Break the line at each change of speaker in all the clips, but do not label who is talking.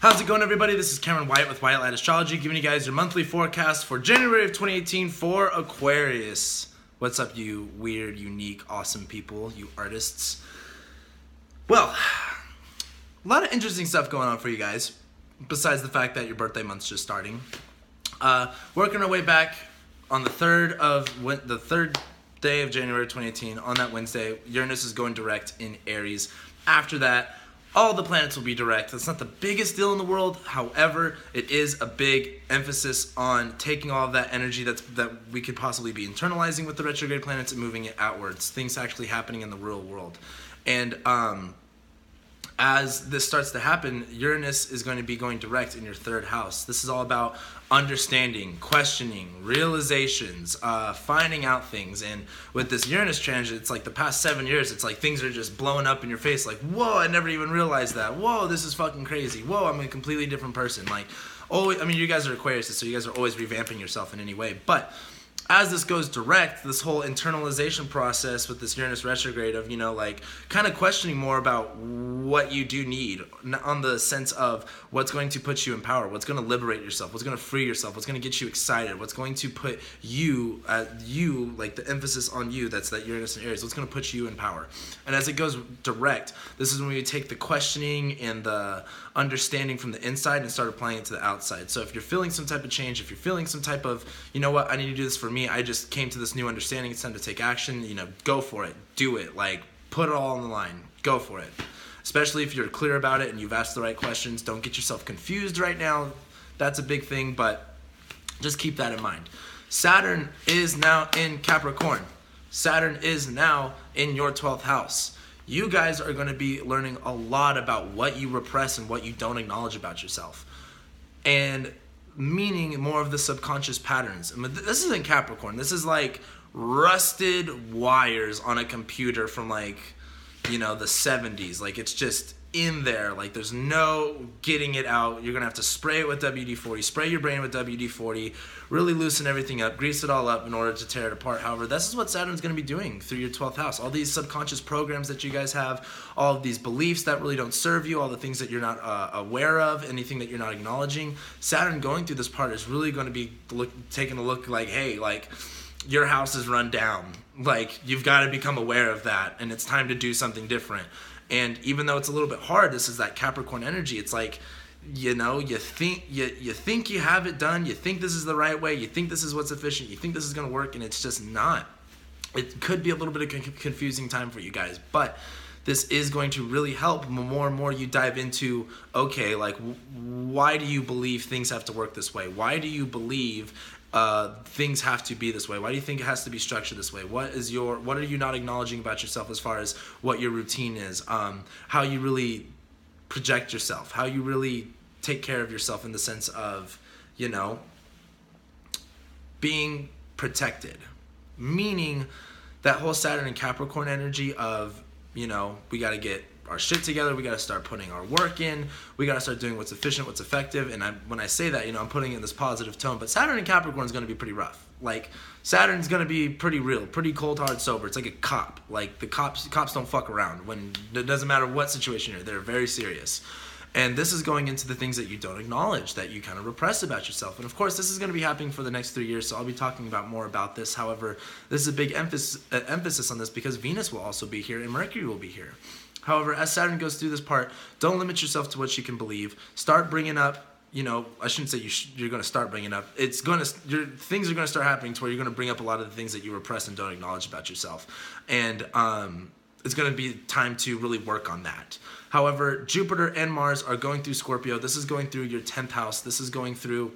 How's it going, everybody? This is Cameron White with YALL giving you guys your monthly forecast for January of 2018 for Aquarius. What's up, you weird, unique, awesome people, you artists? Well, a lot of interesting stuff going on for you guys, besides the fact that your birthday month's just starting. Working our way back on the third day of January 2018, on that Wednesday, Uranus is going direct in Aries. After that, all the planets will be direct. That's not the biggest deal in the world. However, it is a big emphasis on taking all of that energy that we could possibly be internalizing with the retrograde planets and moving it outwards. Things actually happening in the real world. And as this starts to happen, Uranus is going to be going direct in your third house. This is all about understanding, questioning, realizations, finding out things. And with this Uranus transit, it's like the past 7 years, it's like things are just blowing up in your face. Like, whoa, I never even realized that. Whoa, this is fucking crazy. Whoa, I'm a completely different person. Like, always, I mean, you guys are Aquarius, so you guys are always revamping yourself in any way. But as this goes direct, this whole internalization process with this Uranus retrograde of, like kind of questioning more about what you do need on the sense of what's going to put you in power, what's going to liberate yourself, what's going to free yourself, what's going to get you excited, what's going to put you, like the emphasis on you, that's that Uranus and Aries, what's going to put you in power. And as it goes direct, this is when we take the questioning and the understanding from the inside and start applying it to the outside. So if you're feeling some type of change, if you're feeling some type of, you know what, I need to do this for me, I just came to this new understanding, it's time to take action, go for it, do it, like put it all on the line, go for it. Especially if you're clear about it and you've asked the right questions. Don't get yourself confused right now. That's a big thing, but just keep that in mind. Saturn is now in Capricorn. Saturn is now in your 12th house. You guys are going to be learning a lot about what you repress and what you don't acknowledge about yourself. And meaning more of the subconscious patterns. I mean, this is in Capricorn. This is like rusted wires on a computer from the 70s. Like, it's just in there. Like, there's no getting it out. You're going to have to spray it with WD-40, spray your brain with WD-40, really loosen everything up, grease it all up in order to tear it apart. However, this is what Saturn's going to be doing through your 12th house. All these subconscious programs that you guys have, all of these beliefs that really don't serve you, all the things that you're not aware of, anything that you're not acknowledging. Saturn going through this part is really going to be taking a look like, hey, like, your house is run down. Like, you've got to become aware of that, and it's time to do something different. And even though it's a little bit hard, this is that Capricorn energy. It's like, you think you have it done, you think this is the right way, you think this is what's efficient, you think this is going to work, and it's just not. It could be a little bit of a confusing time for you guys, but this is going to really help more and more you dive into, okay, like, why do you believe things have to work this way? Why do you believe things have to be this way? Why do you think it has to be structured this way? What are you not acknowledging about yourself as far as what your routine is? How you really project yourself, how you really take care of yourself in the sense of, being protected. Meaning that whole Saturn and Capricorn energy of, we got to get our shit together, we got to start putting our work in, we got to start doing what's efficient, what's effective. And when I say that, I'm putting it in this positive tone, but Saturn and Capricorn is going to be pretty rough. Like, Saturn's going to be pretty real, pretty cold, hard, sober. It's like a cop. Like, the cops don't fuck around. When it doesn't matter what situation you're in, they're very serious. And this is going into the things that you don't acknowledge, that you kind of repress about yourself. And of course, this is going to be happening for the next 3 years, so I'll be talking about more about this. However, this is a big emphasis on this because Venus will also be here and Mercury will be here. However, as Saturn goes through this part, don't limit yourself to what you can believe. Start bringing up, I shouldn't say you're going to start bringing up. Things are going to start happening to where you're going to bring up a lot of the things that you repress and don't acknowledge about yourself. And it's going to be time to really work on that. However, Jupiter and Mars are going through Scorpio. This is going through your 10th house. This is going through,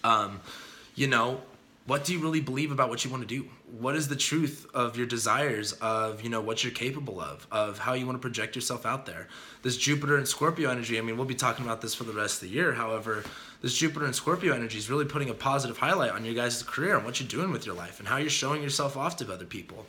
what do you really believe about what you want to do? What is the truth of your desires, of, what you're capable of how you want to project yourself out there? This Jupiter and Scorpio energy, we'll be talking about this for the rest of the year. However, this Jupiter and Scorpio energy is really putting a positive highlight on your guys' career and what you're doing with your life and how you're showing yourself off to other people.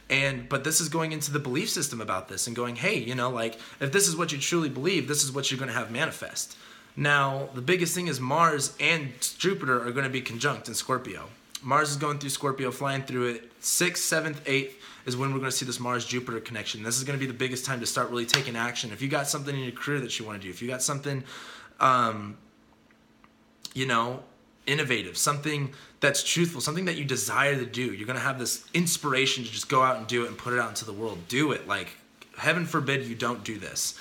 But this is going into the belief system about this and going, hey, if this is what you truly believe, this is what you're going to have manifest. Now, the biggest thing is Mars and Jupiter are going to be conjunct in Scorpio. Mars is going through Scorpio, flying through it. 6th, 7th, 8th is when we're going to see this Mars-Jupiter connection. This is going to be the biggest time to start really taking action. If you got something in your career that you want to do, if you got something you know, innovative, something that's truthful, something that you desire to do. You're going to have this inspiration to just go out and do it and put it out into the world. Do it. Like, heaven forbid you don't do this.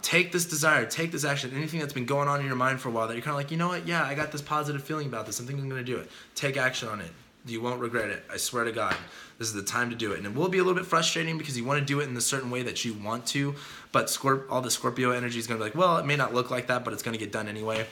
Take this desire, take this action, anything that's been going on in your mind for a while that you're kind of like, you know what, yeah, I got this positive feeling about this, I think I'm going to do it. Take action on it. You won't regret it. I swear to God, this is the time to do it. And it will be a little bit frustrating because you want to do it in a certain way that you want to, but all the Scorpio energy is going to be like, well, it may not look like that, but it's going to get done anyway.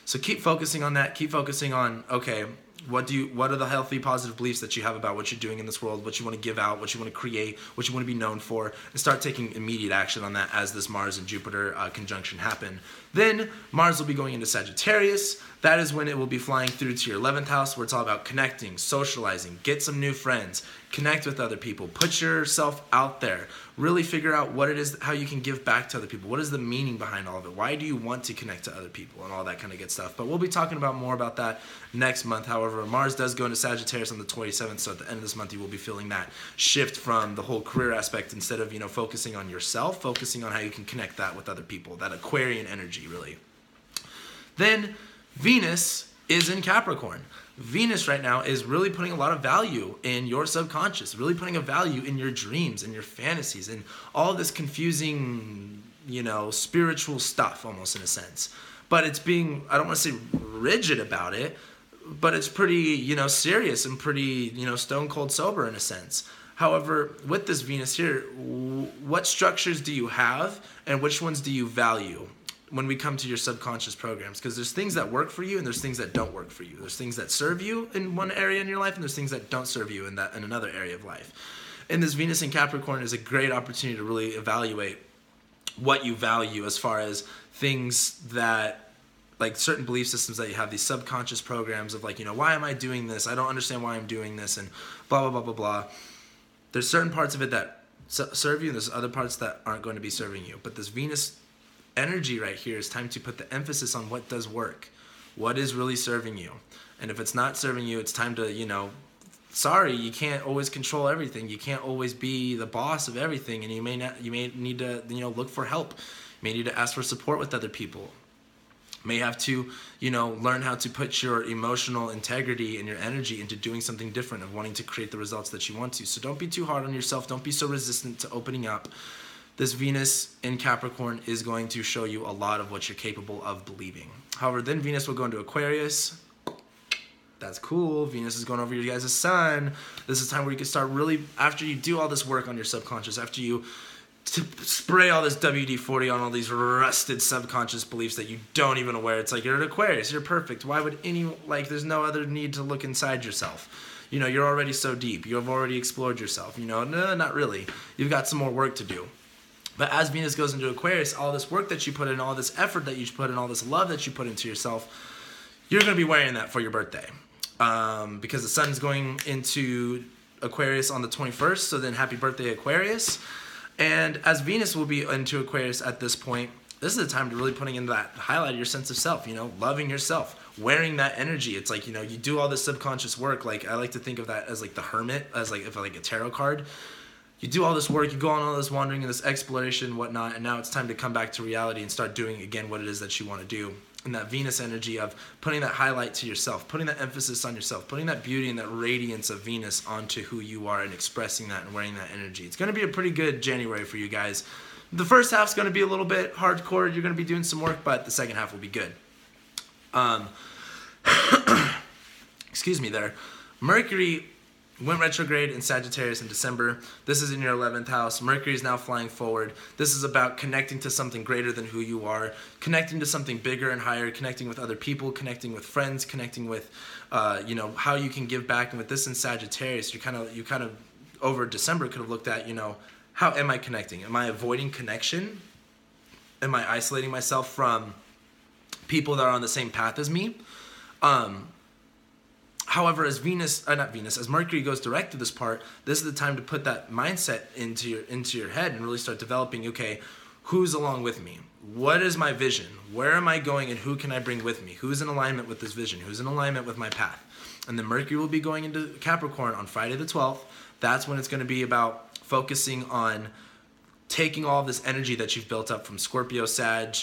So keep focusing on that. Keep focusing on, okay, what are the healthy, positive beliefs that you have about what you're doing in this world, what you want to give out, what you want to create, what you want to be known for, and start taking immediate action on that as this Mars and Jupiter conjunction happen. Then Mars will be going into Sagittarius. That is when it will be flying through to your 11th house, where it's all about connecting, socializing, get some new friends, connect with other people, put yourself out there, really figure out what it is, how you can give back to other people. What is the meaning behind all of it? Why do you want to connect to other people and all that kind of good stuff? But we'll be talking about more about that next month. However, Mars does go into Sagittarius on the 27th, so at the end of this month you will be feeling that shift from the whole career aspect. Instead of, focusing on yourself, focusing on how you can connect that with other people, that Aquarian energy, really. Then Venus is in Capricorn. Venus right now is really putting a lot of value in your subconscious, really putting a value in your dreams and your fantasies and all this confusing, spiritual stuff almost in a sense. But it's being, I don't want to say rigid about it, but it's pretty, serious and pretty, stone cold sober in a sense. However, with this Venus here, what structures do you have and which ones do you value when we come to your subconscious programs? Because there's things that work for you and there's things that don't work for you. There's things that serve you in one area in your life and there's things that don't serve you in another area of life. And this Venus in Capricorn is a great opportunity to really evaluate what you value as far as things that, like certain belief systems that you have, these subconscious programs of like, why am I doing this? I don't understand why I'm doing this, and blah, blah, blah, blah, blah. There's certain parts of it that serve you and there's other parts that aren't going to be serving you. But this Venus energy right here is time to put the emphasis on what does work, what is really serving you. And if it's not serving you, it's time to, sorry, you can't always control everything. You can't always be the boss of everything, and you may need to, look for help. You may need to ask for support with other people. You may have to, learn how to put your emotional integrity and your energy into doing something different, of wanting to create the results that you want to. So don't be too hard on yourself. Don't be so resistant to opening up. This Venus in Capricorn is going to show you a lot of what you're capable of believing. However, then Venus will go into Aquarius. That's cool. Venus is going over your guys' sun. This is time where you can start really, after you do all this work on your subconscious, after you spray all this WD-40 on all these rusted subconscious beliefs that you don't even aware. It's like, you're an Aquarius. You're perfect. Why would there's no other need to look inside yourself. You're already so deep. You have already explored yourself. No, not really. You've got some more work to do. But as Venus goes into Aquarius, all this work that you put in, all this effort that you put in, all this love that you put into yourself, you're going to be wearing that for your birthday. Because the sun's going into Aquarius on the 21st, so then happy birthday, Aquarius. And as Venus will be into Aquarius at this point, this is the time to really putting in that, highlight your sense of self, loving yourself, wearing that energy. It's like, you do all this subconscious work. Like, I like to think of that as like the hermit, as like if like a tarot card. You do all this work, you go on all this wandering and this exploration and whatnot, and now it's time to come back to reality and start doing again what it is that you want to do. And that Venus energy of putting that highlight to yourself, putting that emphasis on yourself, putting that beauty and that radiance of Venus onto who you are and expressing that and wearing that energy. It's going to be a pretty good January for you guys. The first half's going to be a little bit hardcore. You're going to be doing some work, but the second half will be good. Excuse me there. Mercury went retrograde in Sagittarius in December. This is in your 11th house. Mercury is now flying forward. This is about connecting to something greater than who you are, connecting to something bigger and higher, connecting with other people, connecting with friends, connecting with, how you can give back. And with this in Sagittarius, you kind of over December could have looked at, how am I connecting? Am I avoiding connection? Am I isolating myself from people that are on the same path as me? However, as Mercury goes direct to this part, this is the time to put that mindset into your head and really start developing, okay, who's along with me? What is my vision? Where am I going and who can I bring with me? Who's in alignment with this vision? Who's in alignment with my path? And then Mercury will be going into Capricorn on Friday the 12th. That's when it's going to be about focusing on taking all of this energy that you've built up from Scorpio, Sag,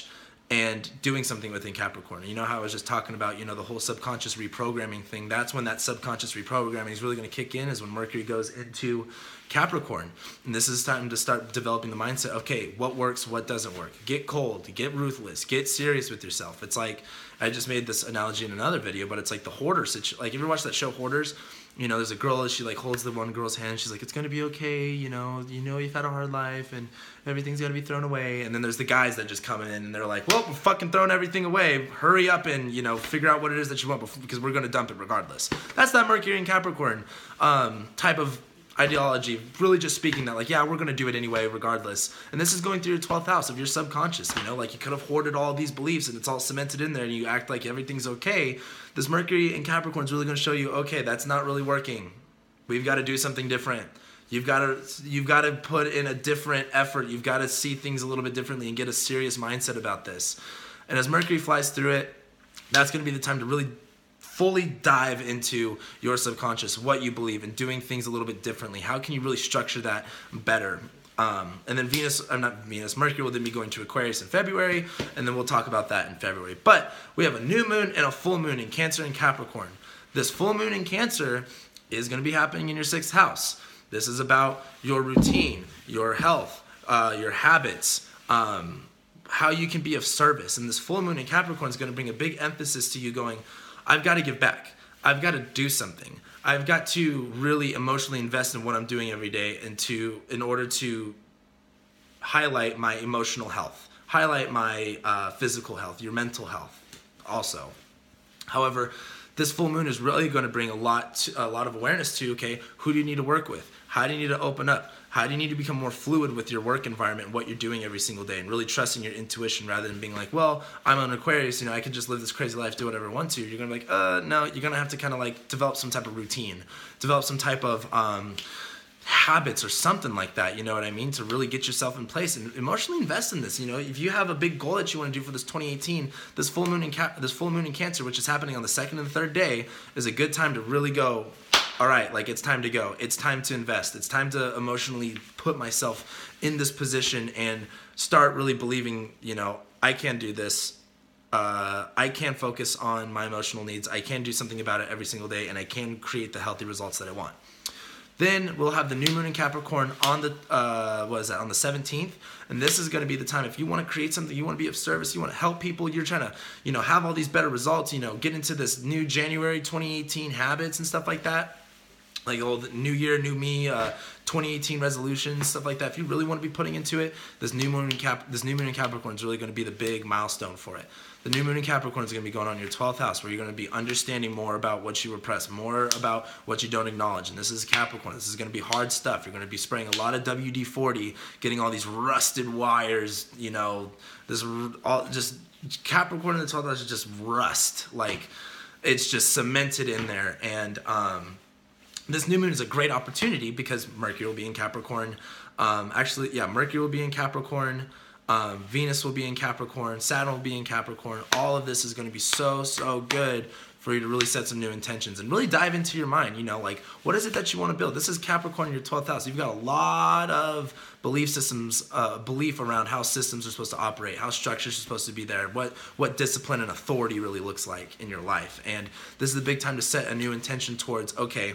and doing something within Capricorn. You know how I was just talking about, you know, the whole subconscious reprogramming thing. That's when that subconscious reprogramming is really going to kick in, is when Mercury goes into Capricorn. And this is time to start developing the mindset, okay, what works, what doesn't work. Get cold, get ruthless, get serious with yourself. It's like, I just made this analogy in another video, but it's like the hoarder situation. Like, you ever watch that show Hoarders? You know, there's a girl, she like holds the one girl's hand. She's like, it's going to be okay. You know, you've had a hard life and everything's going to be thrown away. And then there's the guys that just come in and they're like, well, we're fucking throwing everything away. Hurry up and, you know, figure out what it is that you want because we're going to dump it regardless. That's that Mercury and Capricorn type of ideology, really just speaking that, like, yeah, we're going to do it anyway regardless. And this is going through your 12th house of your subconscious, you know, like you could have hoarded all these beliefs and it's all cemented in there and you act like everything's okay. This Mercury in Capricorn is really going to show you, okay, that's not really working. We've got to do something different. You've got to put in a different effort. You've got to see things a little bit differently and get a serious mindset about this. And as Mercury flies through it, that's going to be the time to really fully dive into your subconscious, what you believe, and doing things a little bit differently. How can you really structure that better? And then Mercury will then be going to Aquarius in February, and then we'll talk about that in February. But we have a new moon and a full moon in Cancer and Capricorn. This full moon in Cancer is going to be happening in your 6th house. This is about your routine, your health, your habits, how you can be of service. And this full moon in Capricorn is going to bring a big emphasis to you going, I've got to give back. I've got to do something. I've got to really emotionally invest in what I'm doing every day in order to highlight my emotional health, highlight my physical health, your mental health also. However, this full moon is really going to bring a lot of awareness to, okay, who do you need to work with? How do you need to open up? How do you need to become more fluid with your work environment and what you're doing every single day, and really trusting your intuition rather than being like, well, I'm an Aquarius, you know, I can just live this crazy life, do whatever I want to. You're going to be like, no, you're going to have to kind of like develop some type of routine, develop some type of habits or something like that, you know what I mean, to really get yourself in place and emotionally invest in this. You know, if you have a big goal that you want to do for this 2018, this full moon in Cancer, which is happening on the 2nd and 3rd day, is a good time to really go, all right, like, it's time to go. It's time to invest. It's time to emotionally put myself in this position and start really believing, you know, I can do this. I can focus on my emotional needs. I can do something about it every single day, and I can create the healthy results that I want. Then we'll have the new moon in Capricorn on the on the 17th, and this is going to be the time if you want to create something, you want to be of service, you want to help people, you're trying to, you know, have all these better results, you know, get into this new January 2018 habits and stuff like that. Like, oh, the new year, new me, 2018 resolutions, stuff like that. If you really want to be putting into it, this new moon in Capricorn is really going to be the big milestone for it. The new moon in Capricorn is going to be going on your 12th house, where you're going to be understanding more about what you repress, more about what you don't acknowledge. And this is Capricorn. This is going to be hard stuff. You're going to be spraying a lot of WD-40, getting all these rusted wires, you know, just Capricorn in the 12th house is just rust. Like, it's just cemented in there. And this new moon is a great opportunity because Mercury will be in Capricorn. Mercury will be in Capricorn. Venus will be in Capricorn. Saturn will be in Capricorn. All of this is going to be so good for you to really set some new intentions and really dive into your mind. You know, like, what is it that you want to build? This is Capricorn in your 12th house. You've got a lot of belief systems, belief around how systems are supposed to operate, how structures are supposed to be there, what discipline and authority really looks like in your life. And this is the big time to set a new intention towards, okay,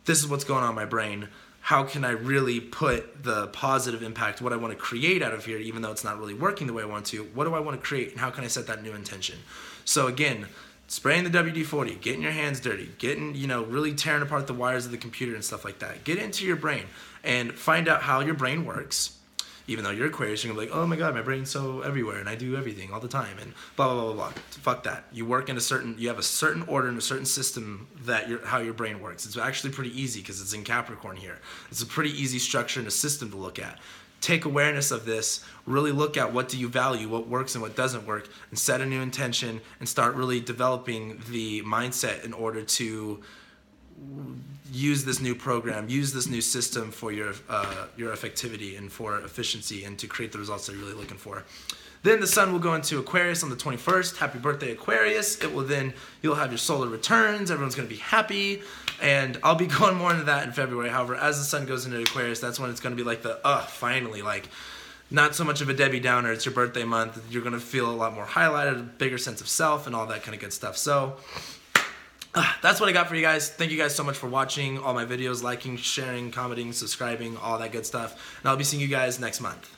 this is what's going on in my brain. How can I really put the positive impact, what I want to create out of here, even though it's not really working the way I want to? What do I want to create, and how can I set that new intention? So again, spraying the WD-40, getting your hands dirty, getting, you know, really tearing apart the wires of the computer and stuff like that. Get into your brain and find out how your brain works. Even though you're Aquarius, you're going to be like, oh my God, my brain's so everywhere and I do everything all the time and blah, blah, blah, blah, blah. Fuck that. You work in you have a certain order and a certain system how your brain works. It's actually pretty easy because it's in Capricorn here. It's a pretty easy structure and a system to look at. Take awareness of this, really look at what do you value, what works and what doesn't work, and set a new intention and start really developing the mindset in order to use this new program, use this new system for your effectivity and for efficiency and to create the results that you're really looking for. Then the sun will go into Aquarius on the 21st. Happy birthday, Aquarius. You'll have your solar returns. Everyone's going to be happy. And I'll be going more into that in February. However, as the sun goes into Aquarius, that's when it's going to be like finally, like, not so much of a Debbie Downer. It's your birthday month. You're going to feel a lot more highlighted, a bigger sense of self, and all that kind of good stuff. So that's what I got for you guys. Thank you guys so much for watching all my videos, liking, sharing, commenting, subscribing, all that good stuff. And I'll be seeing you guys next month.